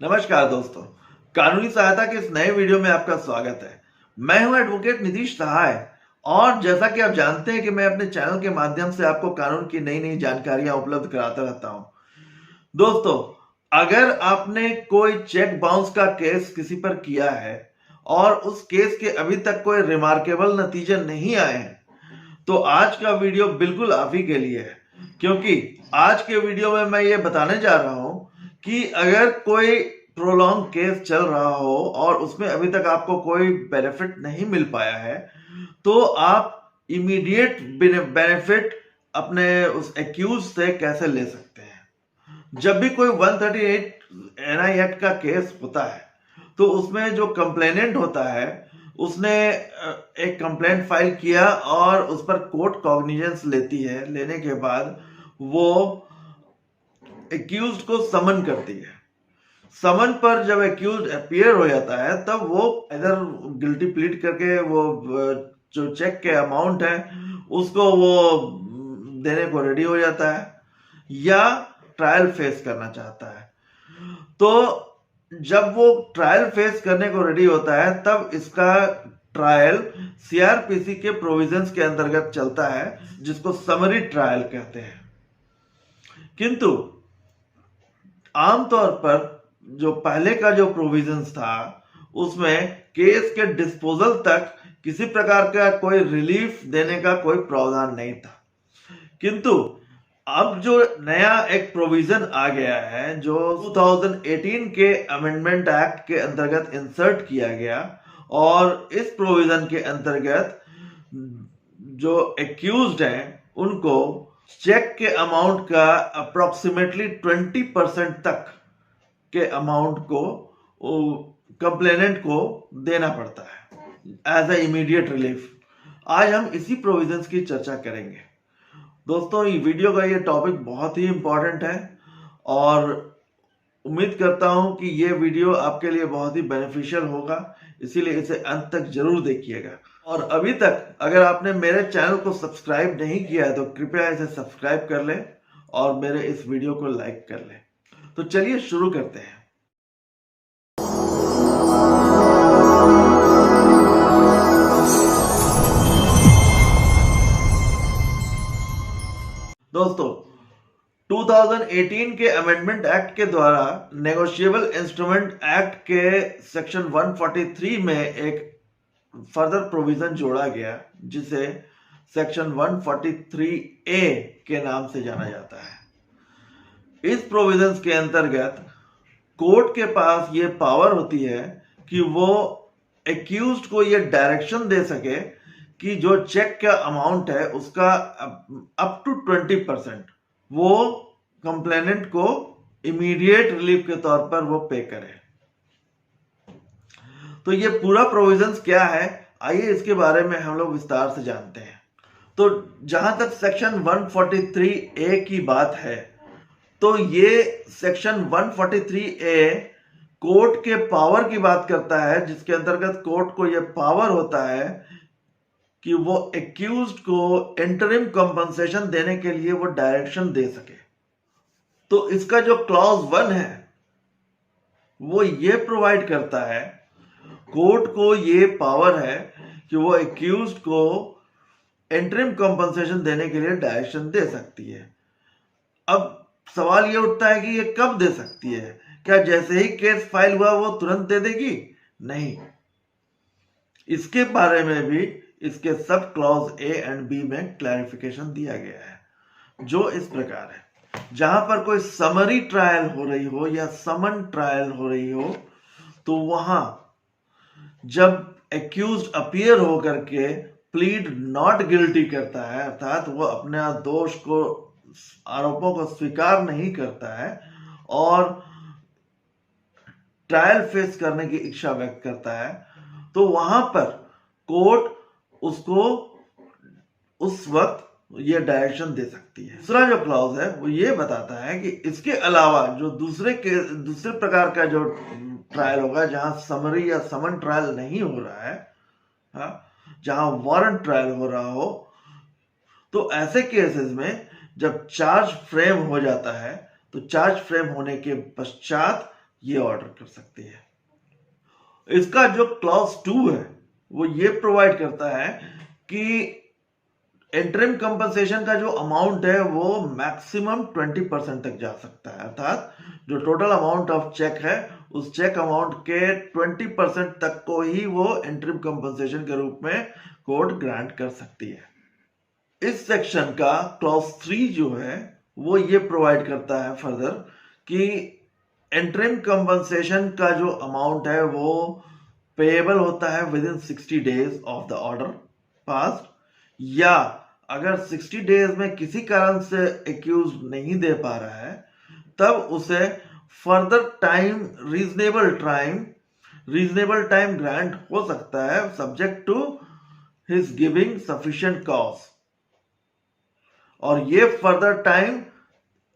नमस्कार दोस्तों, कानूनी सहायता के इस नए वीडियो में आपका स्वागत है। मैं हूं एडवोकेट नीतीश सहाय और जैसा कि आप जानते हैं कि मैं अपने चैनल के माध्यम से आपको कानून की नई नई जानकारियां उपलब्ध कराता रहता हूं। दोस्तों, अगर आपने कोई चेक बाउंस का केस किसी पर किया है और उस केस के अभी तक कोई रिमार्केबल नतीजे नहीं आए हैं, तो आज का वीडियो बिल्कुल आप ही के लिए है, क्योंकि आज के वीडियो में मैं ये बताने जा रहा हूं कि अगर कोई प्रोलॉन्ग केस चल रहा हो और उसमें अभी तक आपको कोई बेनिफिट नहीं मिल पाया है, तो आप इमीडिएट बेनिफिट अपने उस एक्यूज से कैसे ले सकते हैं। जब भी कोई 138 एनआई एक्ट का केस होता है, तो उसमें जो कंप्लेनेंट होता है उसने एक कंप्लेंट फाइल किया और उस पर कोर्ट कॉग्निजेंस लेती है। लेने के बाद वो एक्यूज्ड को समन करती है। समन पर जब एक्यूज्ड अपीयर हो जाता है, तब वो इधर गिल्टी प्लीड करके वो जो चेक के अमाउंट है उसको वो देने को रेडी हो जाता है या ट्रायल फेस करना चाहता है। तो जब वो ट्रायल फेस करने को रेडी होता है, तब इसका ट्रायल सीआरपीसी के प्रोविजंस के अंतर्गत चलता है, जिसको समरी ट्रायल कहते हैं। किंतु आमतौर पर जो पहले का जो प्रोविजंस था, उसमें केस के डिस्पोजल तक किसी प्रकार का कोई रिलीफ देने का कोई प्रावधान नहीं था। किंतु अब जो नया एक प्रोविजन आ गया है, जो 2018 के अमेंडमेंट एक्ट के अंतर्गत इंसर्ट किया गया, और इस प्रोविजन के अंतर्गत जो एक्यूज्ड हैं उनको चेक के अमाउंट का अप्रोक्सीमेटली 20% तक के अमाउंट को कंप्लेनेंट को देना पड़ता है एज ए इमीडिएट रिलीफ। आज हम इसी प्रोविजंस की चर्चा करेंगे। दोस्तों, ये वीडियो का ये टॉपिक बहुत ही इंपॉर्टेंट है और उम्मीद करता हूं कि ये वीडियो आपके लिए बहुत ही बेनिफिशियल होगा, इसीलिए इसे अंत तक जरूर देखिएगा। और अभी तक अगर आपने मेरे चैनल को सब्सक्राइब नहीं किया है, तो कृपया इसे सब्सक्राइब कर लें और मेरे इस वीडियो को लाइक कर लें। तो चलिए शुरू करते हैं। दोस्तों, 2018 के अमेंडमेंट एक्ट के द्वारा नेगोशिएबल इंस्ट्रूमेंट एक्ट के सेक्शन 143 में एक फर्दर प्रोविजन जोड़ा गया, जिसे सेक्शन 143A के नाम से जाना जाता है। इस प्रोविजंस के अंतर्गत कोर्ट के पास ये पावर होती है कि वो एक्यूज्ड को ये डायरेक्शन दे सके कि जो चेक का अमाउंट है उसका अप टू 20% वो कंप्लेनेंट को इमीडिएट रिलीफ के तौर पर वो पे करे। तो ये पूरा प्रोविजंस क्या है, आइए इसके बारे में हम लोग विस्तार से जानते हैं। तो जहां तक सेक्शन 143A की बात है, तो ये सेक्शन 143A कोर्ट के पावर की बात करता है, जिसके अंतर्गत कोर्ट को यह पावर होता है कि वो एक्यूज्ड को इंटरिम कंपनसेशन देने के लिए वो डायरेक्शन दे सके। तो इसका जो क्लॉज 1 है वो ये प्रोवाइड करता है, कोर्ट को ये पावर है कि वो एक्यूज्ड को इंटरिम कंपनसेशन देने के लिए डायरेक्शन दे सकती है। अब सवाल ये उठता है कि ये कब दे सकती है? क्या जैसे ही केस फाइल हुआ वो तुरंत दे देगी? नहीं, इसके बारे में भी इसके sub clause A and B में क्लैरिफिकेशन दिया गया है, जो इस प्रकार है। जहां पर कोई समरी ट्रायल हो रही हो या समन ट्रायल हो रही हो, तो वहां जब एक्यूज्ड अपीयर होकर के प्लीड नॉट गिल्टी करता है, अर्थात वो अपने दोष को, आरोपों को स्वीकार नहीं करता है और ट्रायल फेस करने की इच्छा व्यक्त करता है, तो वहां पर कोर्ट उसको उस वक्त ये डायरेक्शन दे सकती है। दूसरा जो क्लॉज है वो ये बताता है कि इसके अलावा जो दूसरे प्रकार का जो ट्रायल होगा, जहां समरी या समन ट्रायल नहीं हो रहा है, जहां वारंट ट्रायल हो रहा हो, तो ऐसे केसेस में जब चार्ज फ्रेम हो जाता है, तो चार्ज फ्रेम होने के पश्चात ये ऑर्डर कर सकती है। इसका जो क्लॉज 2 है वो ये प्रोवाइड करता है कि इंटरिम कंपनसेशन का जो अमाउंट है वो मैक्सिमम 20% तक जा सकता है, अर्थात जो टोटल अमाउंट ऑफ चेक है उस चेक अमाउंट के 20% तक को ही वो इंटरिम कंपनसेशन के रूप में कोर्ट ग्रांट कर सकती है। इस सेक्शन का क्लॉज 3 जो है वो ये प्रोवाइड करता है फर्दर कि इंटरिम कंपनसेशन का जो अमाउंट है वो पेएबल होता है with in 60 days of the order passed, या अगर 60 डेज में किसी कारण से एक्यूज नहीं दे पा रहा है तब उसे further time reasonable time grant हो सकता है subject to his giving sufficient cause, और ये further time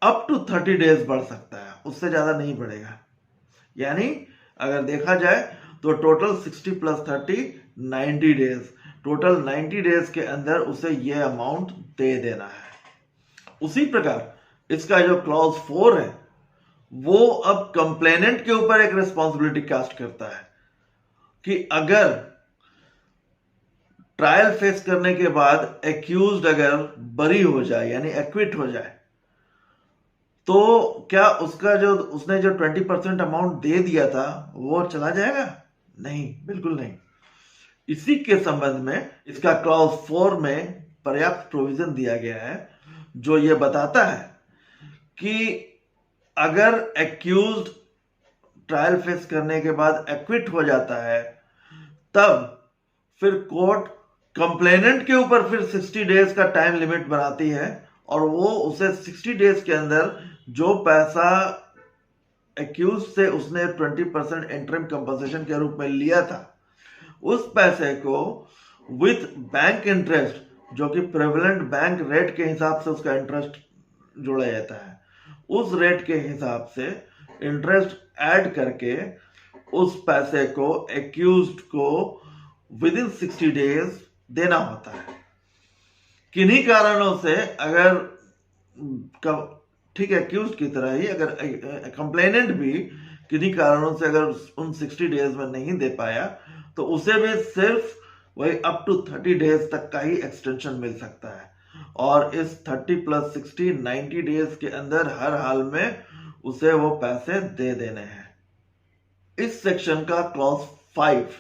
up to 30 days बढ़ सकता है, उससे ज्यादा नहीं बढ़ेगा। यानी अगर देखा जाए तो टोटल 60 + 30 90 डेज, टोटल 90 डेज के अंदर उसे यह अमाउंट दे देना है। उसी प्रकार इसका जो क्लॉज 4 है वो अब कंप्लेनेंट के ऊपर एक रिस्पॉन्सिबिलिटी कास्ट करता है कि अगर ट्रायल फेस करने के बाद एक्यूज्ड अगर बरी हो जाए यानी एक्विट हो जाए तो क्या उसका जो उसने जो 20% अमाउंट दे दिया था वो चला जाएगा? नहीं, बिल्कुल नहीं। इसी के संबंध में इसका क्लॉज 4 में पर्याप्त प्रोविजन दिया गया है जो ये बताता है कि अगर एक्यूज्ड ट्रायल फेस करने के बाद एक्विट हो जाता है तब फिर कोर्ट कंप्लेनेंट के ऊपर फिर 60 डेज का टाइम लिमिट बनाती है और वो उसे 60 डेज के अंदर जो पैसा एक्यूज से उसने 20% इंटरिम कंपनसेशन के रूप में लिया था उस पैसे को विथ बैंक इंटरेस्ट जो कि प्रेवलेंट बैंक रेट के हिसाब से उसका इंटरेस्ट जोड़ा जाता है, उस रेट के हिसाब से इंटरेस्ट ऐड करके उस पैसे को एक्यूज्ड को विद इन 60 डेज देना होता है। किन्हीं कारणों से अगर ठीक है एक्यूज्ड की तरह ही अगर कंप्लेनेंट भी किन्हीं कारणों से अगर उन 60 डेज में नहीं दे पाया तो उसे भी सिर्फ वही अप टू 30 डेज तक का ही एक्सटेंशन मिल सकता है, और इस 30 + 60 90 डेज के अंदर हर हाल में उसे वो पैसे दे देने हैं। इस सेक्शन का क्लॉज 5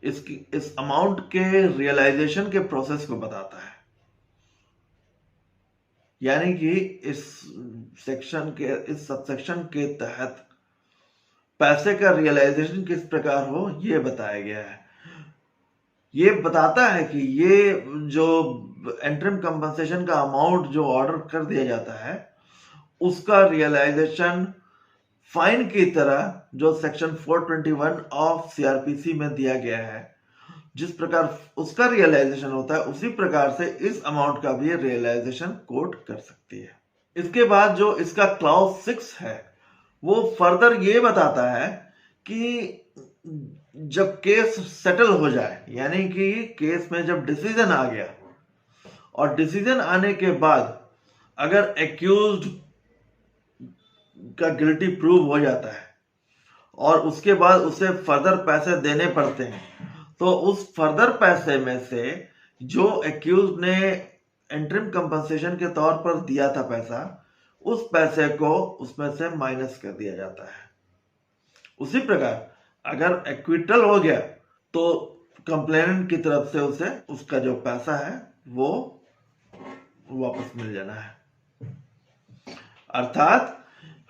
इस अमाउंट के रियलाइजेशन के प्रोसेस को बताता है, यानी कि इस सबसेक्शन के तहत पैसे का रियलाइजेशन किस प्रकार हो ये बताया गया है। ये बताता है कि ये जो इंटरिम कंपनसेशन का अमाउंट जो ऑर्डर कर दिया जाता है उसका रियलाइजेशन फाइन की तरह जो सेक्शन 421 ऑफ सीआरपीसी में दिया गया है, जिस प्रकार उसका रियलाइजेशन होता है उसी प्रकार से इस अमाउंट का भी रियलाइजेशन कोर्ट कर सकती है। इसके बाद जो इसका क्लॉज 6 है वो फर्दर ये बताता है कि जब केस सेटल हो जाए, यानी कि केस में जब डिसीजन आ गया और डिसीजन आने के बाद अगर एक्यूज्ड का गिल्टी प्रूव हो जाता है और उसके बाद उसे फर्दर पैसे देने पड़ते हैं, तो उस फर्दर पैसे में से जो एक्यूज ने इंटरिम कंपनसेशन के तौर पर दिया था पैसा, उस पैसे को उसमें से माइनस कर दिया जाता है। उसी प्रकार अगर एक्विटल हो गया तो कंप्लेनेंट की तरफ से उसे उसका जो पैसा है वो वापस मिल जाना है, अर्थात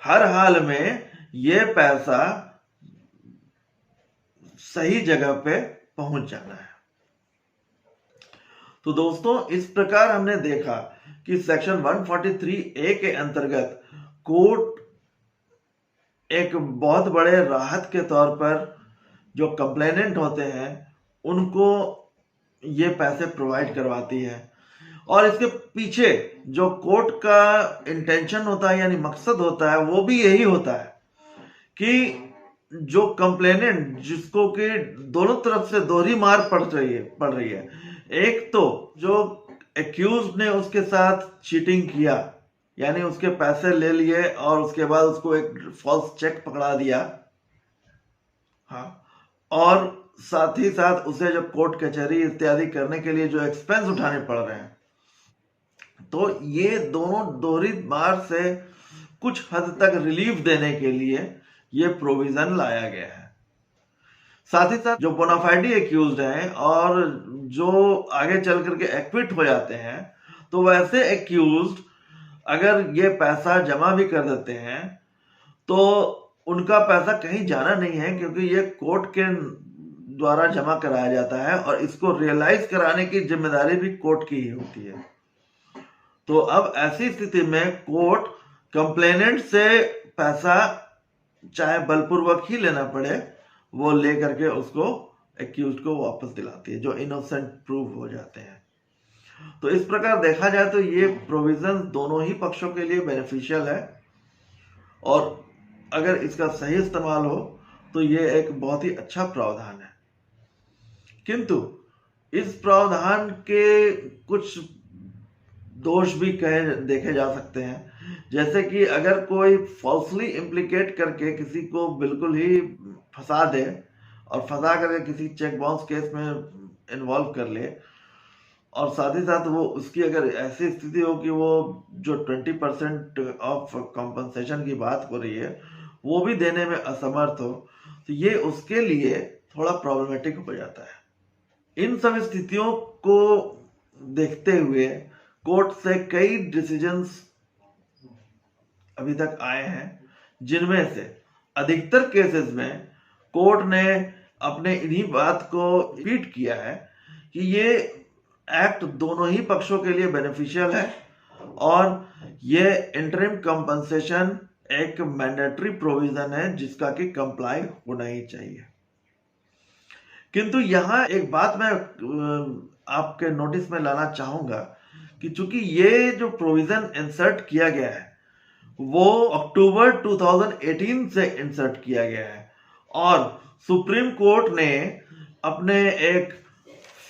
हर हाल में ये पैसा सही जगह पे पहुंच जाना है। तो दोस्तों इस प्रकार हमने देखा कि सेक्शन 143A के अंतर्गत कोर्ट एक बहुत बड़े राहत के तौर पर जो कंप्लेनेंट होते हैं उनको ये पैसे प्रोवाइड करवाती है, और इसके पीछे जो कोर्ट का इंटेंशन होता है यानी मकसद होता है वो भी यही होता है कि जो कंप्लेनेंट जिसको कि दोनों तरफ से दोहरी मार पड़ रही है, एक तो जो एक्यूज ने उसके साथ चीटिंग किया यानी उसके पैसे ले लिए और उसके बाद उसको एक फॉल्स चेक पकड़ा दिया, हाँ, और साथ ही साथ उसे जो कोर्ट कचहरी इत्यादि करने के लिए जो एक्सपेंस उठाने पड़ रहे हैं, तो ये दोनों दोहरी मार से कुछ हद तक रिलीफ देने के लिए ये प्रोविजन लाया गया है। साथ ही साथ जो बोनाफाइडी एक्यूज्ड हैं और जो आगे चल करके एक्विट हो जाते हैं, तो वैसे एक्यूज्ड अगर ये पैसा जमा भी कर देते हैं तो उनका पैसा कहीं जाना नहीं है, क्योंकि ये कोर्ट के द्वारा जमा कराया जाता है और इसको रियलाइज कराने की जिम्मेदारी भी कोर्ट की ही होती है। तो अब ऐसी स्थिति में कोर्ट कंप्लेनेंट से पैसा चाहे बलपूर्वक ही लेना पड़े, वो लेकर के उसको एक्यूज्ड को वापस दिलाती है, जो इनोसेंट प्रूव हो जाते हैं। तो इस प्रकार देखा जाए तो ये प्रोविजन दोनों ही पक्षों के लिए बेनिफिशियल है, और अगर इसका सही इस्तेमाल हो तो ये एक बहुत ही अच्छा प्रावधान है। किंतु इस प्रावधान के कुछ दोष भी देखे जा सकते हैं, जैसे कि अगर कोई फॉल्सली इम्प्लीकेट करके किसी को बिल्कुल ही फंसा दे और फंसा करके किसी चेक बाउंस केस में इन्वॉल्व कर ले, और साथ ही साथ वो उसकी अगर ऐसी स्थिति हो कि वो जो 20% ऑफ कॉम्पनसेशन की बात हो रही है वो भी देने में असमर्थ हो, तो ये उसके लिए थोड़ा प्रॉब्लमेटिक हो जाता है। इन सब स्थितियों को देखते हुए कोर्ट से कई डिसीजंस अभी तक आए हैं, जिनमें से अधिकतर केसेस में कोर्ट ने अपने इन्हीं बात को रिपीट किया है कि ये एक्ट दोनों ही पक्षों के लिए बेनिफिशियल है और ये इंटरिम कंपनसेशन एक मैंडेटरी प्रोविजन है जिसका कि कंप्लाई होना ही चाहिए। किंतु यहां एक बात मैं आपके नोटिस में लाना चाहूंगा कि चूंकि ये जो प्रोविजन इंसर्ट किया गया है वो अक्टूबर 2018 से इंसर्ट किया गया है, और सुप्रीम कोर्ट ने अपने एक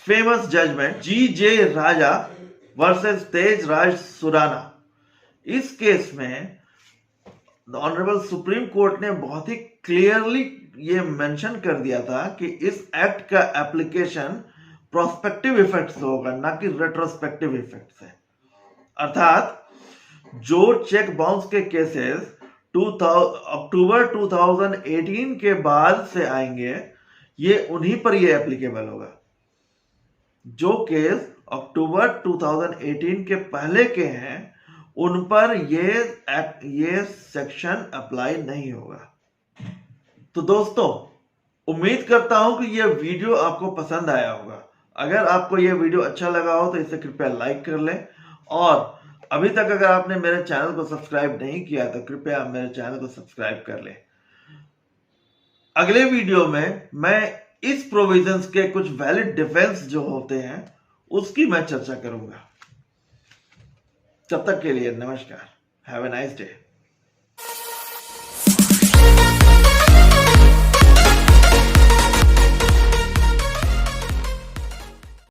फेमस जजमेंट जी.जे. राजा वर्सेस तेजराज सुराना, इस केस में ऑनरेबल सुप्रीम कोर्ट ने बहुत ही क्लियरली ये मेंशन कर दिया था कि इस एक्ट का एप्लीकेशन प्रोस्पेक्टिव इफेक्ट से होगा, ना कि रेट्रोस्पेक्टिव इफेक्ट से। अर्थात जो चेक बाउंस के केसेस अक्टूबर 2018 के बाद से आएंगे ये उन्हीं पर ये एप्लीकेबल होगा। जो केस अक्टूबर 2018 के पहले के हैं उन पर ये सेक्शन अप्लाई नहीं होगा। तो दोस्तों, उम्मीद करता हूं कि यह वीडियो आपको पसंद आया होगा। अगर आपको यह वीडियो अच्छा लगा हो तो इसे कृपया लाइक कर लें, और अभी तक अगर आपने मेरे चैनल को सब्सक्राइब नहीं किया तो कृपया मेरे चैनल को सब्सक्राइब कर लें। अगले वीडियो में मैं इस प्रोविजंस के कुछ वैलिड डिफेंस जो होते हैं उसकी मैं चर्चा करूंगा। तब तक के लिए नमस्कार। Have a nice day.